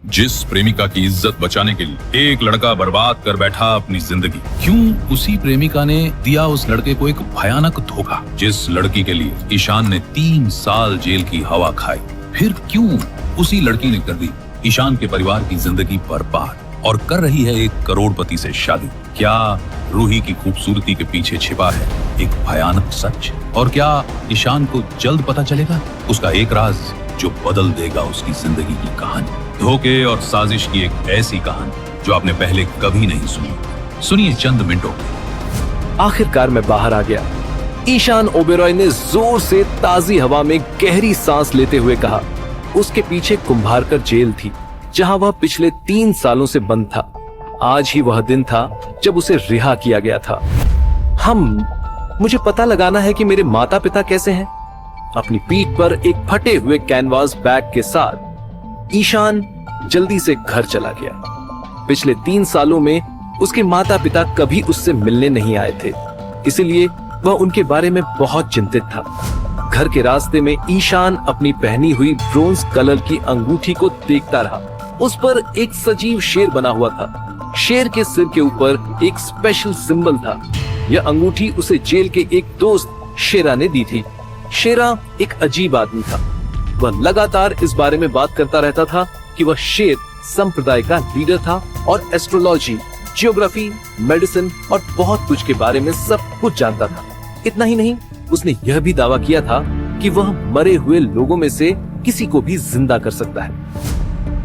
जिस प्रेमिका की इज्जत बचाने के लिए एक लड़का बर्बाद कर बैठा अपनी जिंदगी, क्यों उसी प्रेमिका ने दिया उस लड़के को एक भयानक धोखा। जिस लड़की के लिए ईशान ने 3 साल जेल की हवा खाई, फिर क्यों उसी लड़की ने कर दी ईशान के परिवार की जिंदगी बर्बाद और कर रही है एक करोड़पति से शादी। क्या रूही की खूबसूरती के पीछे छिपा है एक भयानक सच? और क्या ईशान को जल्द पता चलेगा उसका एक राज जो बदल देगा उसकी जिंदगी की कहानी? धोखे और साजिश की एक ऐसी कहानी जो आपने पहले कभी नहीं सुनी। सुनिए चंद मिनटों में। आखिरकार मैं बाहर आ गया। ईशान ओबेरॉय ने जोर से ताजी हवा में गहरी सांस लेते हुए कहा। उसके पीछे कुंभारकर जेल थी, जहां वह पिछले 3 सालों से बंद था। आज ही वह दिन था जब उसे रिहा किया गया था। मुझे पता लगाना है कि मेरे माता पिता कैसे हैं। अपनी पीठ पर एक फटे हुए कैनवास बैग के साथ ईशान जल्दी से घर चला गया। पिछले 3 सालों में उसके माता पिता कभी उससे मिलने नहीं आए थे, इसलिए वह उनके बारे में बहुत चिंतित था। घर के रास्ते में ईशान अपनी पहनी हुई ब्रोंज कलर की अंगूठी को देखता रहा। उस पर एक सजीव शेर बना हुआ था। शेर के सिर के ऊपर एक स्पेशल सिंबल था। यह अंगूठी उसे जेल के एक दोस्त शेरा ने दी थी। शेरा एक अजीब आदमी था। वह लगातार इस बारे में बात करता रहता था कि वह शेर संप्रदाय का लीडर था और एस्ट्रोलॉजी, जियोग्राफी, मेडिसिन और बहुत कुछ के बारे में सब कुछ जानता था। इतना ही नहीं, उसने यह भी दावा किया था कि वह मरे हुए लोगों में से किसी को भी जिंदा कर सकता है।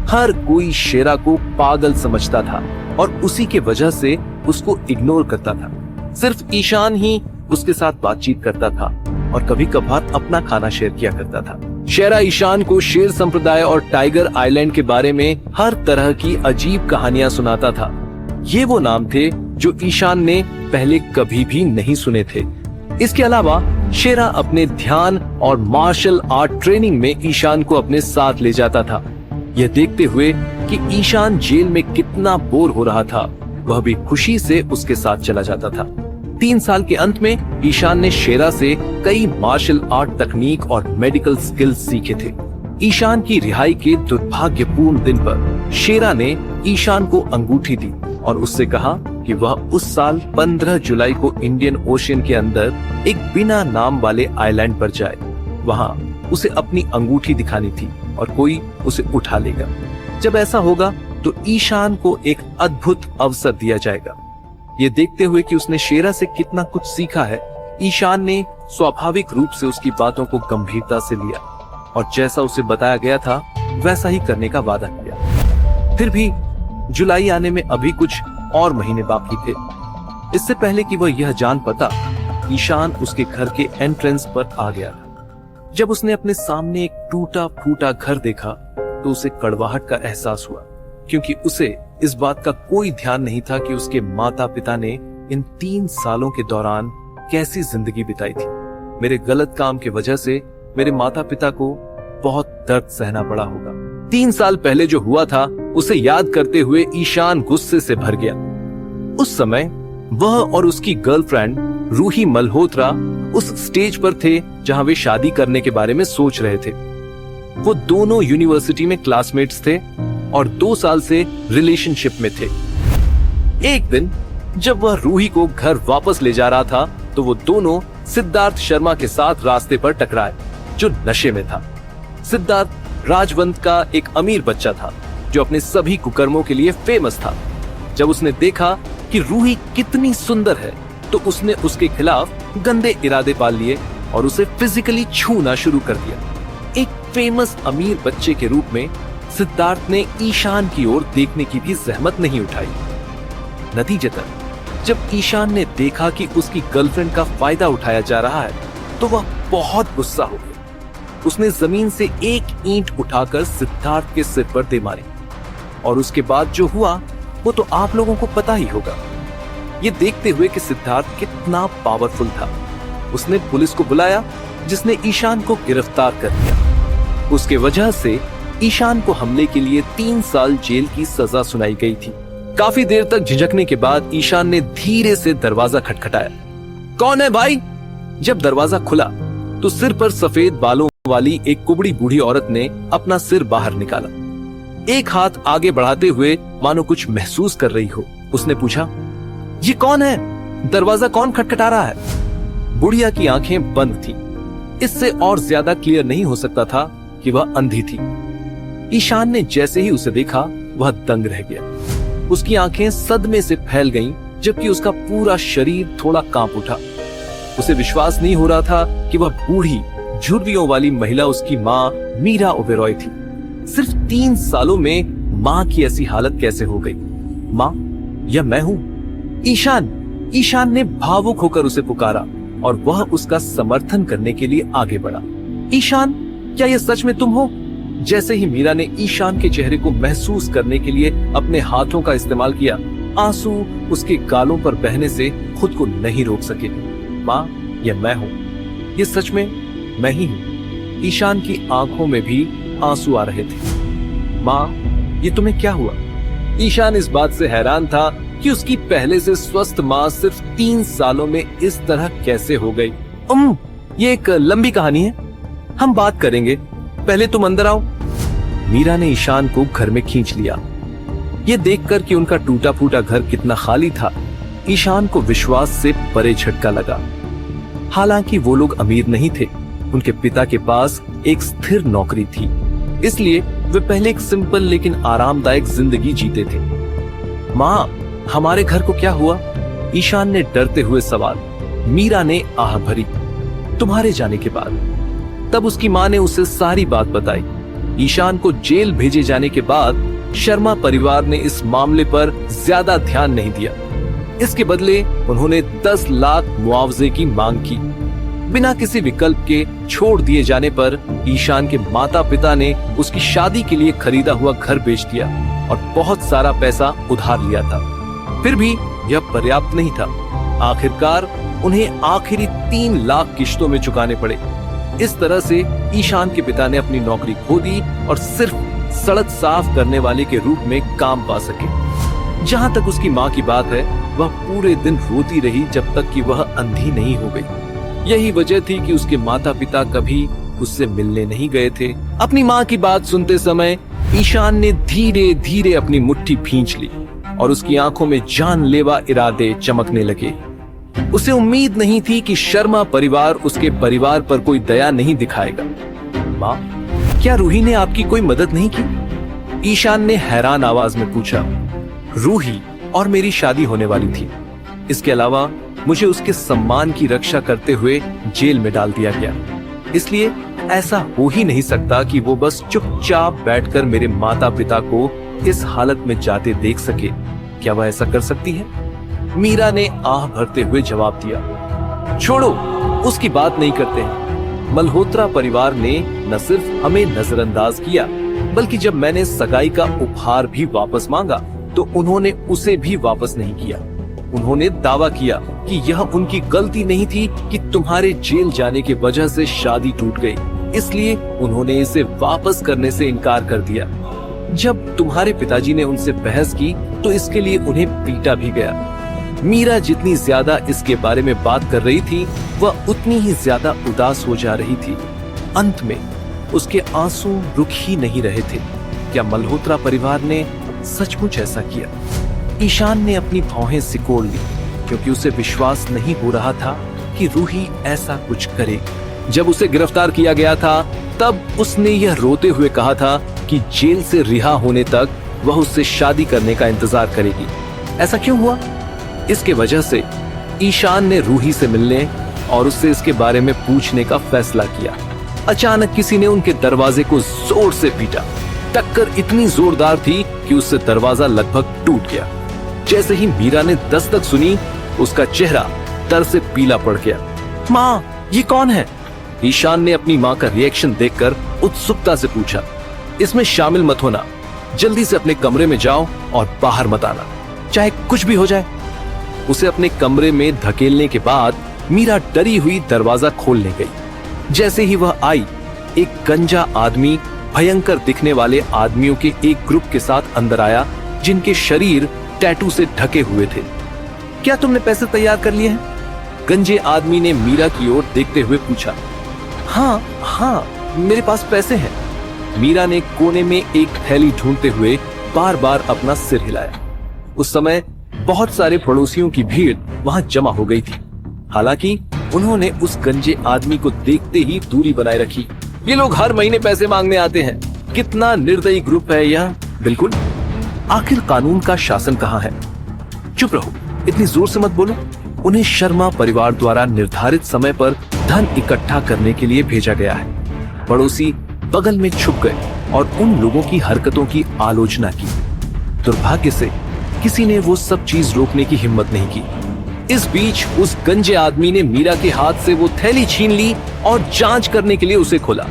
हर कोई शेरा को पागल समझता था और उसी के वजह से उसको इग्नोर करता था। सिर्फ ईशान ही उसके साथ बातचीत करता था और कभी कभार अपना खाना शेयर किया करता था। शेरा ईशान को शेर संप्रदाय और टाइगर आइलैंड के बारे में हर तरह की अजीब कहानियां सुनाता था। ये वो नाम थे जो ईशान ने पहले कभी भी नहीं सुने थे। इसके अलावा शेरा अपने ध्यान और मार्शल आर्ट ट्रेनिंग में ईशान को अपने साथ ले जाता था। यह देखते हुए कि ईशान जेल में कितना बोर हो रहा था, वह भी खुशी से उसके साथ चला जाता था। 3 साल के अंत में ईशान ने शेरा से कई मार्शल आर्ट तकनीक और मेडिकल स्किल्स सीखे थे। ईशान की रिहाई के दुर्भाग्यपूर्ण दिन पर शेरा ने ईशान को अंगूठी दी और उससे कहा कि वह उस साल 15 जुलाई को इंडियन ओशियन के अंदर एक बिना नाम वाले आइलैंड पर जाए। वहां उसे अपनी अंगूठी दिखानी थी और कोई उसे उठा लेगा। जब ऐसा होगा तो ईशान को एक अद्भुत अवसर दिया जाएगा। ये देखते हुए कि उसने शेरा से कितना कुछ सीखा है, ईशान ने स्वाभाविक रूप से उसकी बातों को गंभीरता से लिया और जैसा उसे बताया गया था वैसा ही करने का वादा किया। फिर भी जुलाई आने में अभी कुछ और महीने बाकी थे। इससे पहले कि वह यह जान पाता, ईशान उसके घर के एंट्रेंस पर आ गया था। जब उसने अपने सामने एक टूटा फूटा घर देखा तो उसे कड़वाहट का एहसास हुआ, क्योंकि उसे इस बात का कोई ध्यान नहीं था कि उसके माता पिता ने इन 3 सालों के दौरान कैसी जिंदगी बिताई थी। मेरे गलत काम की वजह से मेरे माता पिता को बहुत दर्द सहना पड़ा होगा। 3 साल पहले जो हुआ था उसे याद करते हुए ईशान गुस्से से भर गया। उस समय वह और उसकी गर्लफ्रेंड रूही मल्होत्रा उस स्टेज पर थे जहां वे शादी करने के बारे में सोच रहे थे। वो दोनों यूनिवर्सिटी में क्लासमेट्स थे और 2 साल से रिलेशनशिप में थे। एक दिन जब वह रूही को घर वापस ले जा रहा था तो वो दोनों सिद्धार्थ शर्मा के साथ रास्ते पर टकराए, जो नशे में था। सिद्धार्थ राजवंत का एक अमीर बच्चा था जो अपने सभी कुकर्मों के लिए फेमस था। जब उसने देखा कि रूही कितनी सुंदर है तो उसने उसके खिलाफ गंदे इरादे पाल लिए और उसे फिजिकली छूना शुरू कर दिया। एक फेमस अमीर बच्चे के रूप में सिद्धार्थ ने ईशान की ओर देखने की भी जहमत नहीं उठाई। नतीजतन जब ईशान ने देखा कि उसकी गर्लफ्रेंड का फायदा उठाया जा रहा है तो वह बहुत गुस्सा हो गया। उसने जमीन से एक ईंट उठाकर सिद्धार्थ के सिर पर दे मारी और उसके बाद जो हुआ वो तो आप लोगों को पता ही होगा। ये देखते हुए कि सिद्धार्थ कितना पावरफुल था, उसने पुलिस को बुलाया जिसने ईशान को गिरफ्तार कर लिया। उसके वजह से ईशान को हमले के लिए 3 साल जेल की सजा सुनाई गई थी। काफी देर तक झिझकने के बाद ईशान ने धीरे से दरवाजा खटखटाया। कौन है भाई? जब दरवाजा खुला तो सिर पर सफेद बालों वाली एक कुबड़ी बूढ़ी औरत ने अपना सिर बाहर निकाला। एक हाथ आगे बढ़ाते हुए मानो कुछ महसूस कर रही हो। उसने पूछा, ये कौन है? दरवाजा कौन खटखटा रहा है? बुढ़िया की आंखें बंद थी। इससे और ज्यादा क्लियर नहीं हो सकता था कि वह अंधी थी। ईशान ने जैसे ही उसे देखा वह दंग रह गया। उसकी आंखें सदमे से फैल गईं, जबकि उसका पूरा शरीर थोड़ा कांप उठा। उसे विश्वास नहीं हो रहा था कि वह बूढ़ी झुर्रियों वाली महिला उसकी माँ मीरा ओबेरॉय थी। सिर्फ 3 सालों में माँ की ऐसी हालत कैसे हो गई? माँ, यह मैं हूँ। ईशान ने भावुक होकर उसे पुकारा और वह उसका समर्थन करने के लिए आगे बढ़ा। ईशान, क्या यह सच में तुम हो? जैसे ही मीरा ने ईशान के चेहरे को महसूस करने के लिए अपने हाथों का इस्तेमाल किया, आंसू उसके गालों पर बहने से खुद को नहीं रोक सके। माँ, यह मैं हूँ, ये सच में मैं ही हूँ। ईशान की आंखों में भी आंसू आ रहे थे। माँ, ये तुम्हें क्या हुआ? ईशान इस बात से हैरान था कि उसकी पहले से स्वस्थ माँ सिर्फ 3 सालों में इस तरह कैसे हो गई। ये एक लंबी कहानी है, हम बात करेंगे, पहले तुम अंदर आओ। मीरा ने ईशान को घर में खींच लिया। ये देखकर कि उनका टूटा फूटा घर कितना खाली था, ईशान को विश्वास से परे झटका लगा। हालांकि वो लोग अमीर नहीं थे, उनके पिता के पास एक स्थिर नौकरी थी, इसलिए वे पहले एक सिंपल लेकिन आरामदायक जिंदगी जीते थे। माँ, हमारे घर को क्या हुआ? ईशान ने डरते हुए सवाल। मीरा ने आह भरी। तुम्हारे जाने के बाद। तब उसकी माँ ने उसे सारी बात बताई। ईशान को जेल भेजे जाने के बाद शर्मा परिवार ने इस मामले पर ज्यादा ध्यान नहीं दिया। इसके बदले उन्होंने 10 लाख मुआवजे की मांग की। बिना किसी विकल्प के छोड़ दिए जाने पर ईशान के माता पिता ने उसकी शादी के लिए खरीदा हुआ घर बेच दिया और बहुत सारा पैसा उधार लिया था। फिर भी यह पर्याप्त नहीं था। आखिरकार उन्हें आखिरी 3 लाख किश्तों में चुकाने पड़े। इस तरह से ईशान के पिता ने अपनी नौकरी खो दी और सिर्फ सड़क साफ करने वाले के रूप में काम पा सके। जहां तक उसकी माँ की बात है, वह पूरे दिन रोती रही जब तक कि वह अंधी नहीं हो गई। यही वजह थी कि उसके माता पिता कभी उससे मिलने नहीं गए थे। अपनी माँ की बात सुनते समय ईशान ने धीरे धीरे अपनी मुट्ठी भींच ली और उसकी आंखों में जानलेवा इरादे चमकने लगे। उसे उम्मीद नहीं थी कि शर्मा परिवार उसके परिवार पर कोई दया नहीं दिखाएगा। माँ, क्या रूही ने आपकी कोई मदद नहीं की? ईशान ने हैरान आवाज में पूछा। रूही और मेरी शादी होने वाली थी। इसके अलावा मुझे उसके सम्मान की रक्षा करते हुए जेल में डाल दिया गया। इसलिए ऐसा हो ही नहीं सकता कि वो बस चुपचाप बैठकर मेरे माता पिता को इस हालत में जाते देख सके। क्या वह ऐसा कर सकती है? मीरा ने आह भरते हुए जवाब दिया। छोड़ो, उसकी बात नहीं करते हैं। मल्होत्रा परिवार ने न सिर्फ हमें नजरअंदाज किया, बल्कि जब मैंने सगाई का उपहार भी वापस मांगा तो उन्होंने उसे भी वापस नहीं किया। उन्होंने दावा किया कि यह उनकी गलती नहीं थी कि तुम्हारे जेल जाने की वजह से शादी टूट गई, इसलिए उन्होंने इसे वापस करने से इनकार कर दिया। जब तुम्हारे पिताजी ने उनसे बहस की तो इसके लिए उन्हें पीटा भी गया। मीरा जितनी ज्यादा इसके बारे में बात कर रही थी, वह उतनी ही ज्यादा उदास हो जा रही थी। अंत में उसके आंसू रुक ही नहीं रहे थे। क्या मल्होत्रा परिवार ने सचमुच ऐसा किया? ईशान ने अपनी भौहें सिकोड़ ली, क्योंकि उसे विश्वास नहीं हो रहा था कि रूही ऐसा कुछ करे। जब उसे गिरफ्तार किया गया था, तब उसने यह रोते हुए कहा था कि जेल से रिहा होने तक वह उससे शादी करने का इंतजार करेगी। ऐसा क्यों हुआ? इसके वजह से ईशान ने रूही से मिलने और उससे इसके बारे में पूछने का फैसला किया। अचानक किसी ने उनके दरवाजे को जोर से पीटा। टक्कर इतनी जोरदार थी कि उससे दरवाजा लगभग टूट गया। जैसे ही मीरा ने दस्तक सुनी, उसका चेहरा डर से पीला पड़ गया। माँ, ये कौन है? ईशान ने अपनी माँ का रिएक्शन देखकर उत्सुकता से पूछा। इसमें शामिल मत होना, जल्दी से अपने कमरे में जाओ और बाहर मत आना, चाहे कुछ भी हो जाए। उसे अपने कमरे में धकेलने के बाद मीरा डरी हुई दरवाजा खोलने गई। जैसे ही वह आई, एक गंजा आदमी भयंकर दिखने वाले आदमियों के एक ग्रुप के साथ अंदर आया, जिनके शरीर टैटू से ढके हुए थे। क्या तुमने पैसे तैयार कर लिए हैं? गंजे आदमी ने मीरा की ओर देखते हुए पूछा। हाँ, मेरे पास पैसे हैं। मीरा ने कोने में एक थैली ढूंढते हुए बार बार अपना सिर हिलाया। उस समय बहुत सारे पड़ोसियों की भीड़ वहां जमा हो गई थी। हालांकि उन्होंने उस गंजे आदमी को देखते ही दूरी बनाए रखी। ये लोग हर महीने पैसे मांगने आते हैं, कितना निर्दयी ग्रुप है यह। बिल्कुल, आखिर कानून का शासन कहाँ है? चुप रहो, इतनी जोर से मत बोलो। उन्हें शर्मा परिवार द्वारा निर्धारित समय पर धन इकट्ठा करने के लिए भेजा गया है। पड़ोसी बगल में छुप गए और उन लोगों की हरकतों की आलोचना की। दुर्भाग्य से किसी ने वो सब चीज रोकने की हिम्मत नहीं की। इस बीच उस गंजे आदमी ने मीरा के हाथ से वो थैली छीन ली और जांच करने के लिए उसे खोला।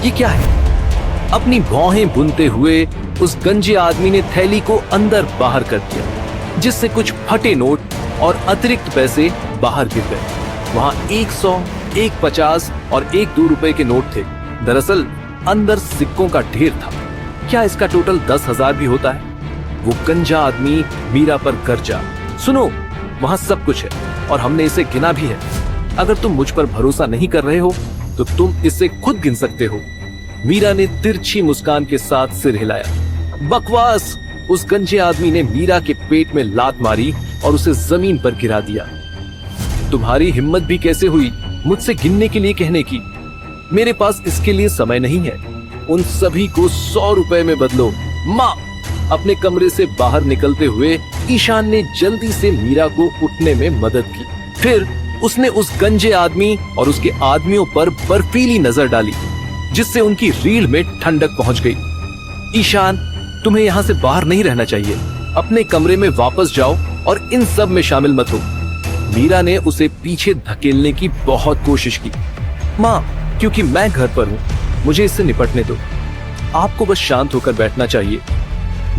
ये क्या है? अपनी भौहें बुनते हुए उस गंजे आदमी ने थैली को अंदर बाहर कर दिया, जिससे कुछ फटे नोट और अतिरिक्त पैसे बाहर गिर गए। वहां 100, 150 और 1-2 रुपए के नोट थे। दरअसल अंदर सिक्कों का ढेर था। क्या इसका टोटल 10,000 भी होता है? वो गंजा आदमी मीरा पर गरजा, सुनो, वहां सब कुछ है और हमने इसे गिना भी है। अगर तुम मुझ पर भरोसा नहीं कर रहे हो तो तुम इसे खुद गिन सकते हो। मीरा ने तिरछी मुस्कान के साथ सिर हिलाया। बकवास! उस गंजे आदमी ने मीरा के पेट में लात मारी और उसे जमीन पर गिरा दिया। तुम्हारी हिम्मत भी कैसे हुई मुझसे गिनने के लिए कहने की? मेरे पास इसके लिए समय नहीं है। उन सभी को 100 रुपए में बदलो। माँ! अपने कमरे से बाहर निकलते हुए ईशान ने जल्दी से मीरा को उठने में मदद की। फिर उसने उस गंजे आदमी और उसके आदमियों पर बर्फीली नजर डाली, जिससे उनकी रीढ़ में ठंडक पहुंच गई। ईशान, तुम्हें यहाँ से बाहर नहीं रहना चाहिए। अपने कमरे में वापस जाओ और इन सब में शामिल मत हो। मीरा ने उसे पीछे धकेलने की बहुत कोशिश की। माँ, क्योंकि मैं घर पर हूँ, मुझे इससे निपटने दो। आपको बस शांत होकर बैठना चाहिए।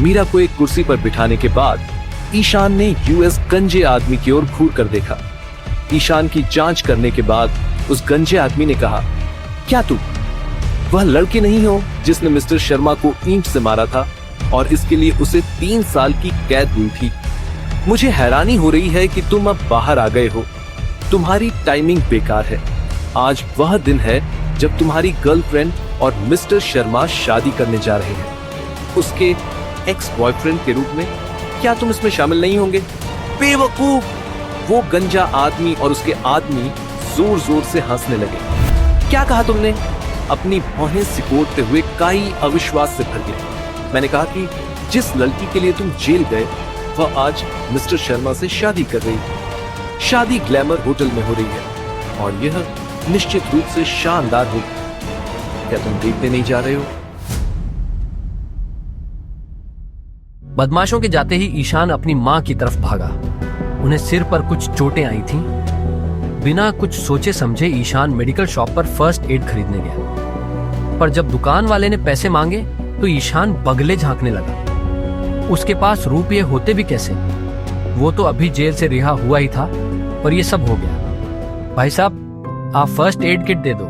मीरा को एक कुर्सी पर बिठाने के बाद ईशान ने यूएस गंजे आदमी की ओर घूर कर देखा। ईशान की जांच करने के बाद उस गंजे आदमी ने कहा, क्या तुम वह लड़के नहीं हो जिसने मिस्टर शर्मा को ईंट से मारा था और इसके लिए उसे 3 साल की कैद हुई थी? मुझे हैरानी हो रही है कि तुम अब बाहर आ गए हो। तुम्हारी टाइमिंग बेकार है। आज वह दिन है जब तुम्हारी गर्लफ्रेंड और मिस्टर शर्मा शादी करने जा रहे हैं। उसके एक्स बॉयफ्रेंड के रूप में क्या तुम इसमें शामिल नहीं होंगे? बेवकूफ! वो गंजा आदमी और उसके आदमी जोर जोर से हंसने लगे। क्या कहा तुमने? अपनी भौहें सिकोड़ते हुए काई अविश्वास से भर गया। मैंने कहा कि जिस लड़की के लिए तुम जेल गए वह आज मिस्टर शर्मा से शादी कर रही है। शादी ग्लैमर होटल में हो रही है और यह निश्चित रूप से शानदार होगी। क्या तुम देखने नहीं जा रहे हो? बदमाशों के जाते ही ईशान अपनी माँ की तरफ भागा। उन्हें सिर पर कुछ चोटें आई थीं। बिना कुछ सोचे समझे ईशान मेडिकल शॉप पर फर्स्ट एड खरीदने गया। पर जब दुकान वाले ने पैसे मांगे तो ईशान बगले झांकने लगा। उसके पास रुपये होते भी कैसे? वो तो अभी जेल से रिहा हुआ ही था और ये सब हो गया। भाई साहब, आप फर्स्ट एड किट दे दो।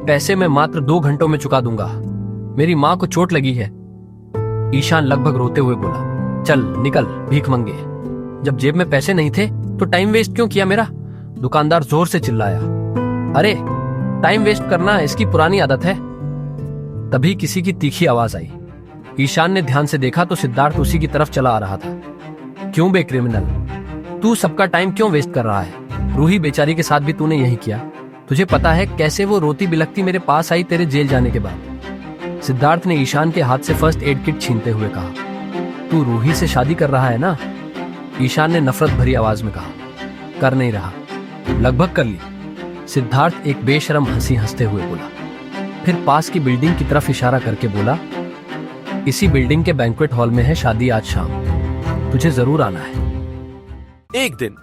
पैसे मैं मात्र 2 घंटों में चुका दूंगा। मेरी माँ को चोट लगी है। ईशान लगभग रोते हुए बोला, चल निकल भीख मंगे। जब जेब में पैसे नहीं थे तो टाइम वेस्ट क्यों किया मेरा? दुकानदार जोर से चिल्लाया। अरे, टाइम वेस्ट करना इसकी पुरानी आदत है। तभी किसी की तीखी आवाज आई। ईशान ने ध्यान से देखा तो सिद्धार्थ उसी की तरफ चला आ रहा था। क्यों बे क्रिमिनल, तू सबका टाइम क्यों वेस्ट कर रहा है? रूही बेचारी के साथ भी तूने यही किया। तुझे पता है कैसे वो रोती बिलखती मेरे पास आई तेरे जेल जाने के बाद? सिद्धार्थ ने ईशान के हाथ से फर्स्ट एड किट छीनते हुए कहा, तू रूही से शादी कर रहा है ना? ईशान ने नफरत भरी आवाज में कहा, कर नहीं रहा, लगभग कर ली। सिद्धार्थ एक बेशरम हंसी हंसते हुए बोला। फिर पास की बिल्डिंग की तरफ इशारा करके बोला, इसी बिल्डिंग के बैंक्वेट हॉल में है शादी आज शाम, तुझे जरूर आना है। एक दिन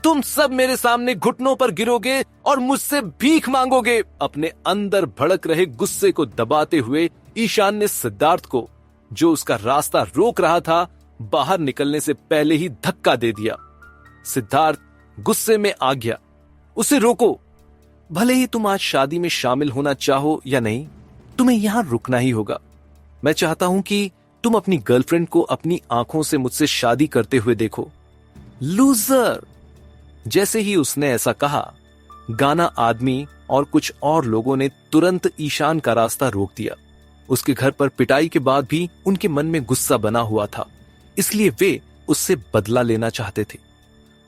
तुम सब मेरे सामने घुटनों पर गिरोगे और मुझसे भीख मांगोगे। अपने अंदर भड़क रहे गुस्से को दबाते हुए ईशान ने सिद्धार्थ को, जो उसका रास्ता रोक रहा था, बाहर निकलने से पहले ही धक्का दे दिया। सिद्धार्थ गुस्से में आ गया। उसे रोको। भले ही तुम आज शादी में शामिल होना चाहो या नहीं, तुम्हें यहां रुकना ही होगा। मैं चाहता हूं कि तुम अपनी गर्लफ्रेंड को अपनी आंखों से मुझसे शादी करते हुए देखो। लूजर! जैसे ही उसने ऐसा कहा, गाना आदमी और कुछ और लोगों ने तुरंत ईशान का रास्ता रोक दिया। उसके घर पर पिटाई के बाद भी उनके मन में गुस्सा बना हुआ था, इसलिए वे उससे बदला लेना चाहते थे।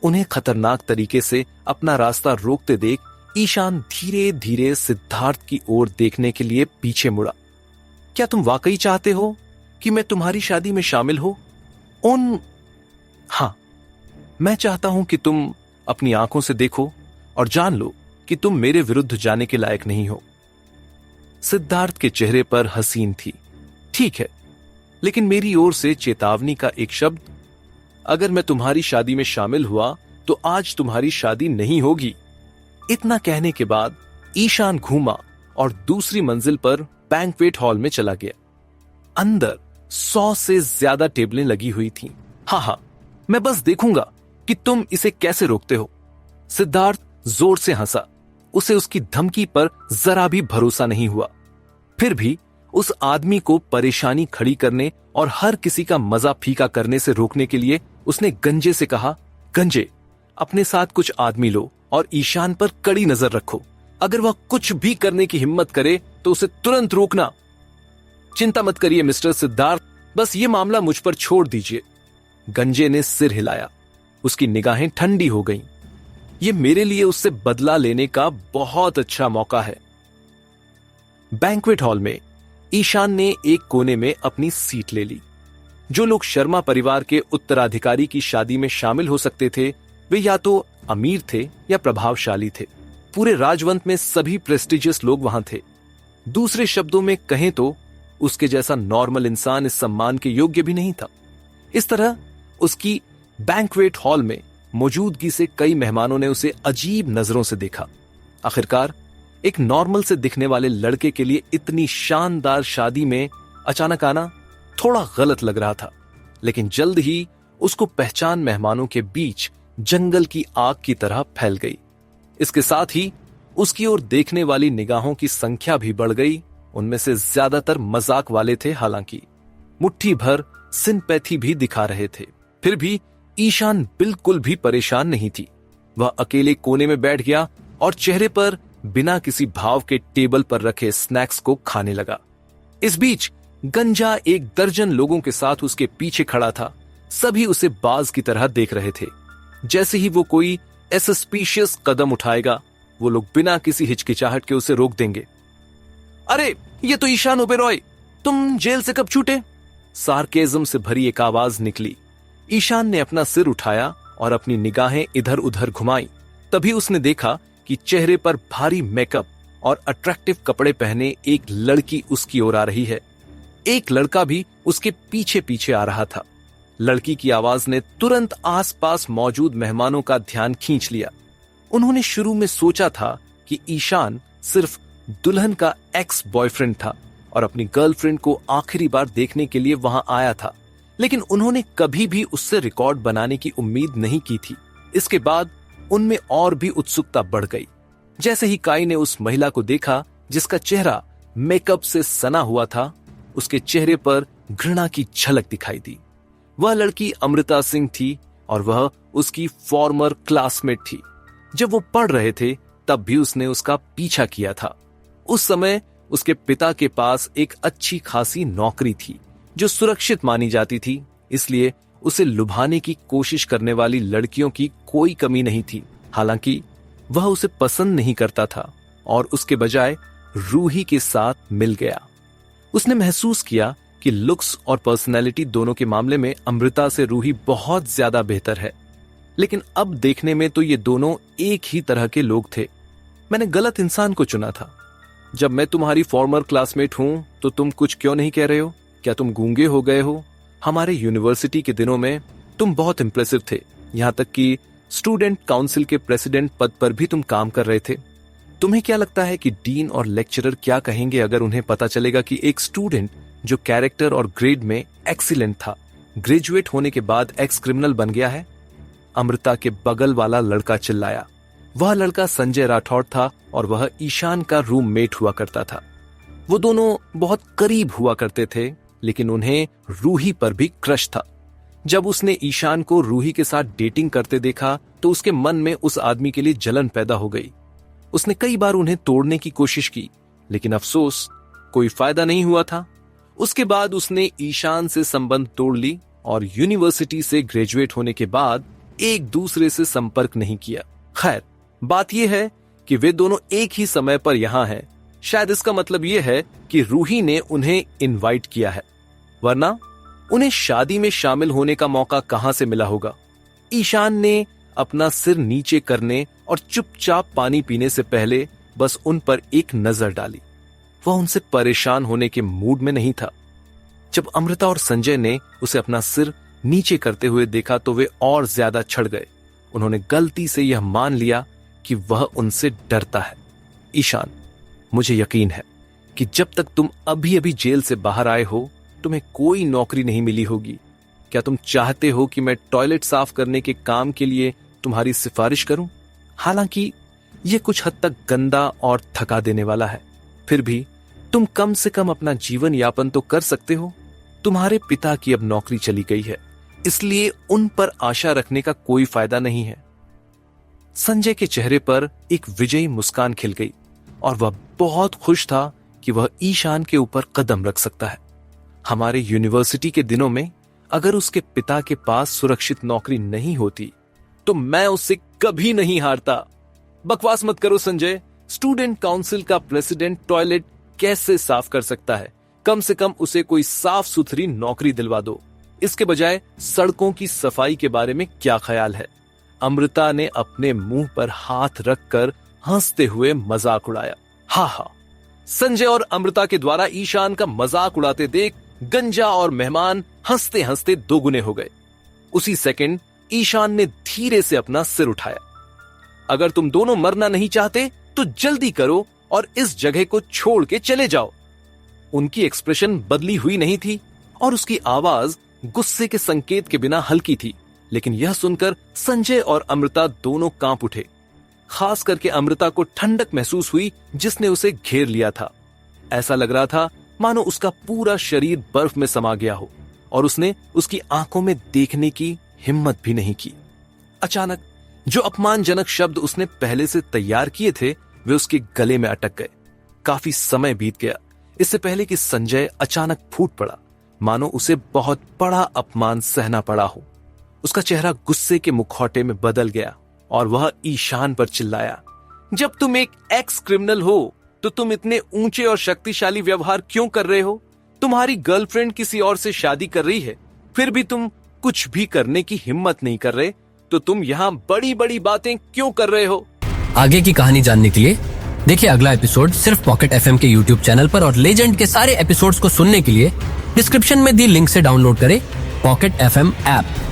उन्हें खतरनाक तरीके से अपना रास्ता रोकते देख ईशान धीरे धीरे सिद्धार्थ की ओर देखने के लिए पीछे मुड़ा। क्या तुम वाकई चाहते हो कि मैं तुम्हारी शादी में शामिल हो? हाँ, मैं चाहता हूं कि तुम अपनी आंखों से देखो और जान लो कि तुम मेरे विरुद्ध जाने के लायक नहीं हो। सिद्धार्थ के चेहरे पर हसीन थी। ठीक है, लेकिन मेरी ओर से चेतावनी का एक शब्द। अगर मैं तुम्हारी शादी में शामिल हुआ तो आज तुम्हारी शादी नहीं होगी। इतना कहने के बाद ईशान घूमा और दूसरी मंजिल पर बैंक्वेट हॉल में चला गया। अंदर 100 से ज्यादा टेबलें लगी हुई थीं। हाँ, मैं बस देखूंगा कि तुम इसे कैसे रोकते हो। सिद्धार्थ जोर से हंसा। उसे उसकी धमकी पर जरा भी भरोसा नहीं हुआ। फिर भी उस आदमी को परेशानी खड़ी करने और हर किसी का मजा फीका करने से रोकने के लिए उसने गंजे से कहा, गंजे, अपने साथ कुछ आदमी लो और ईशान पर कड़ी नजर रखो। अगर वह कुछ भी करने की हिम्मत करे तो उसे तुरंत रोकना। चिंता मत करिए मिस्टर सिद्धार्थ, बस ये मामला मुझ पर छोड़ दीजिए। गंजे ने सिर हिलाया। उसकी निगाहें ठंडी हो गईं। ये मेरे लिए उससे बदला लेने का बहुत अच्छा मौका है। बैंक्वेट हॉल में ईशान ने एक कोने में अपनी सीट ले ली। जो लोग शर्मा परिवार के उत्तराधिकारी की शादी में शामिल हो सकते थे वे या तो अमीर थे या प्रभावशाली थे। पूरे राजवंश में सभी प्रेस्टिजियस लोग वहां थे। दूसरे शब्दों में कहें तो उसके जैसा नॉर्मल इंसान इस सम्मान के योग्य भी नहीं था। इस तरह उसकी बैंक्वेट हॉल में मौजूदगी से कई मेहमानों ने उसे अजीब नजरों से देखा। आखिरकार एक नॉर्मल से दिखने वाले लड़के के लिए इतनी शानदार शादी में अचानक आना थोड़ा गलत लग रहा था, लेकिन जल्द ही उसको पहचान मेहमानों के बीच जंगल की आग की तरह फैल गई। इसके साथ ही उसकी ओर देखने वाली निगाहों की संख्या भी बढ़ गई। उनमें से ज्यादातर मजाक वाले थे, हालांकि मुट्ठी भर सिंपैथी भी दिखा रहे थे। फिर भी ईशान बिल्कुल भी परेशान नहीं थी। वह अकेले कोने में बैठ गया और चेहरे पर बिना किसी भाव के टेबल पर रखे स्नैक्स को खाने लगा। इस बीच गंजा एक दर्जन लोगों के साथ उसके पीछे खड़ा था। सभी उसे बाज की तरह देख रहे थे। जैसे ही वो कोई सस्पिशियस कदम उठाएगा वो लोग बिना किसी हिचकिचाहट के उसे रोक देंगे। अरे ये तो ईशान ओबेरॉय, तुम जेल से कब छूटे? सार्केज्म से भरी एक आवाज निकली। ईशान ने अपना सिर उठाया और अपनी निगाहें इधर उधर घुमाई। तभी उसने देखा कि चेहरे पर भारी मेकअप और अट्रैक्टिव कपड़े पहने एक लड़की उसकी ओर आ रही है। एक लड़का भी उसके पीछे पीछे आ रहा था। लड़की की आवाज ने तुरंत आसपास मौजूद मेहमानों का ध्यान खींच लिया। उन्होंने शुरू में सोचा था कि ईशान सिर्फ दुल्हन का एक्स बॉयफ्रेंड था और अपनी गर्लफ्रेंड को आखिरी बार देखने के लिए वहां आया था, लेकिन उन्होंने कभी भी उससे रिकॉर्ड बनाने की उम्मीद नहीं की थी। इसके बाद उनमें और भी उत्सुकता बढ़ गई। जैसे ही काई ने उस महिला को देखा जिसका चेहरा मेकअप से सना हुआ था, उसके चेहरे पर घृणा की झलक दिखाई दी। वह लड़की अमृता सिंह थी और वह उसकी फॉर्मर क्लासमेट थी। जब वो पढ़ रहे थे तब भी उसने उसका पीछा किया था। उस समय उसके पिता के पास एक अच्छी खासी नौकरी थी जो सुरक्षित मानी जाती थी, इसलिए उसे लुभाने की कोशिश करने वाली लड़कियों की कोई कमी नहीं थी। हालांकि वह उसे पसंद नहीं करता था और उसके बजाय रूही के साथ मिल गया। उसने महसूस किया कि लुक्स और पर्सनैलिटी दोनों के मामले में अमृता से रूही बहुत ज्यादा बेहतर है, लेकिन अब देखने में तो ये दोनों एक ही तरह के लोग थे। मैंने गलत इंसान को चुना था। जब मैं तुम्हारी फॉर्मर क्लासमेट हूं तो तुम कुछ क्यों नहीं कह रहे हो? क्या तुम गूंगे हो गए हो? हमारे यूनिवर्सिटी के दिनों में तुम बहुत इंप्रेसिव थे, यहां तक कि स्टूडेंट काउंसिल के प्रेसिडेंट पद पर भी तुम काम कर रहे थे। तुम्हें क्या लगता है कि डीन और लेक्चरर क्या कहेंगे अगर उन्हें पता चलेगा कि एक स्टूडेंट जो कैरेक्टर और ग्रेड में एक्सीलेंट था, ग्रेजुएट होने के बाद एक्स क्रिमिनल बन गया है? अमृता के बगल वाला लड़का चिल्लाया। वह लड़का संजय राठौड़ था और वह ईशान का रूममेट हुआ करता था। वो दोनों बहुत करीब हुआ करते थे, लेकिन उन्हें रूही पर भी क्रश था। जब उसने ईशान को रूही के साथ डेटिंग करते देखा तो उसके मन में उस आदमी के लिए जलन पैदा हो गई। उसने कई बार उन्हें तोड़ने की कोशिश की, लेकिन अफसोस कोई फायदा नहीं हुआ था। उसके बाद उसने ईशान से संबंध तोड़ ली और यूनिवर्सिटी से ग्रेजुएट होने के बाद एक दूसरे से संपर्क नहीं किया। खैर, बात यह है कि वे दोनों एक ही समय पर यहां हैं। शायद इसका मतलब यह है कि रूही ने उन्हें इनवाइट किया है, वरना उन्हें शादी में शामिल होने का मौका कहां से मिला होगा। ईशान ने अपना सिर नीचे करने और चुपचाप पानी पीने से पहले बस उन पर एक नजर डाली। वह उनसे परेशान होने के मूड में नहीं था। जब अमृता और संजय ने उसे अपना सिर नीचे करते हुए देखा तो वे और ज्यादा छिड़ गए। उन्होंने गलती से यह मान लिया कि वह उनसे डरता है। ईशान, मुझे यकीन है कि जब तक तुम अभी अभी जेल से बाहर आए हो तुम्हें कोई नौकरी नहीं मिली होगी। क्या तुम चाहते हो कि मैं टॉयलेट साफ करने के काम के लिए तुम्हारी सिफारिश करूं? हालांकि यह कुछ हद तक गंदा और थका देने वाला है, फिर भी तुम कम से कम अपना जीवन यापन तो कर सकते हो। तुम्हारे पिता की अब नौकरी चली गई है, इसलिए उन पर आशा रखने का कोई फायदा नहीं है। संजय के चेहरे पर एक विजयी मुस्कान खिल गई और वह बहुत खुश था कि वह ईशान के ऊपर कदम रख सकता है। हमारे यूनिवर्सिटी के दिनों में अगर उसके पिता के पास सुरक्षित नौकरी नहीं होती तो मैं उससे कभी नहीं हारता। बकवास मत करो संजय। स्टूडेंट काउंसिल का प्रेसिडेंट टॉयलेट कैसे साफ कर सकता है? कम से कम उसे कोई साफ सुथरी नौकरी दिलवा दो। इसके बजाय सड़कों की सफाई के बारे में क्या ख्याल है? अमृता ने अपने मुंह पर हाथ रखकर हंसते हुए मजाक उड़ाया। हा हा। संजय और अमृता के द्वारा ईशान का मजाक उड़ाते देख गंजा और मेहमान हंसते हंसते दोगुने हो गए। उसी सेकंड ईशान ने धीरे से अपना सिर उठाया। अगर तुम दोनों मरना नहीं चाहते तो जल्दी करो और इस जगह को छोड़ के चले जाओ। उनकी एक्सप्रेशन बदली हुई नहीं थी और उसकी आवाज गुस्से के संकेत के बिना हल्की थी, लेकिन यह सुनकर संजय और अमृता दोनों कांप उठे। खास करके अमृता को ठंडक महसूस हुई जिसने उसे घेर लिया था। ऐसा लग रहा था मानो उसका पूरा शरीर बर्फ में समा गया हो और उसने उसकी आंखों में देखने की हिम्मत भी नहीं की। अचानक जो अपमानजनक शब्द उसने पहले से तैयार किए थे वे उसके गले में अटक गए। काफी समय बीत गया इससे पहले कि संजय अचानक फूट पड़ा, मानो उसे बहुत बड़ा अपमान सहना पड़ा हो। उसका चेहरा गुस्से के मुखौटे में बदल गया और वह ईशान पर चिल्लाया, जब तुम एक एक्स क्रिमिनल हो तो तुम इतने ऊंचे और शक्तिशाली व्यवहार क्यों कर रहे हो? तुम्हारी गर्लफ्रेंड किसी और से शादी कर रही है, फिर भी तुम कुछ भी करने की हिम्मत नहीं कर रहे, तो तुम यहाँ बड़ी बड़ी बातें क्यों कर रहे हो? आगे की कहानी जानने के लिए देखिए अगला एपिसोड सिर्फ पॉकेट एफएम के यूट्यूब चैनल पर, और लेजेंड के सारे एपिसोड्स को सुनने के लिए डिस्क्रिप्शन में दी लिंक से डाउनलोड करें पॉकेट एफएम ऐप।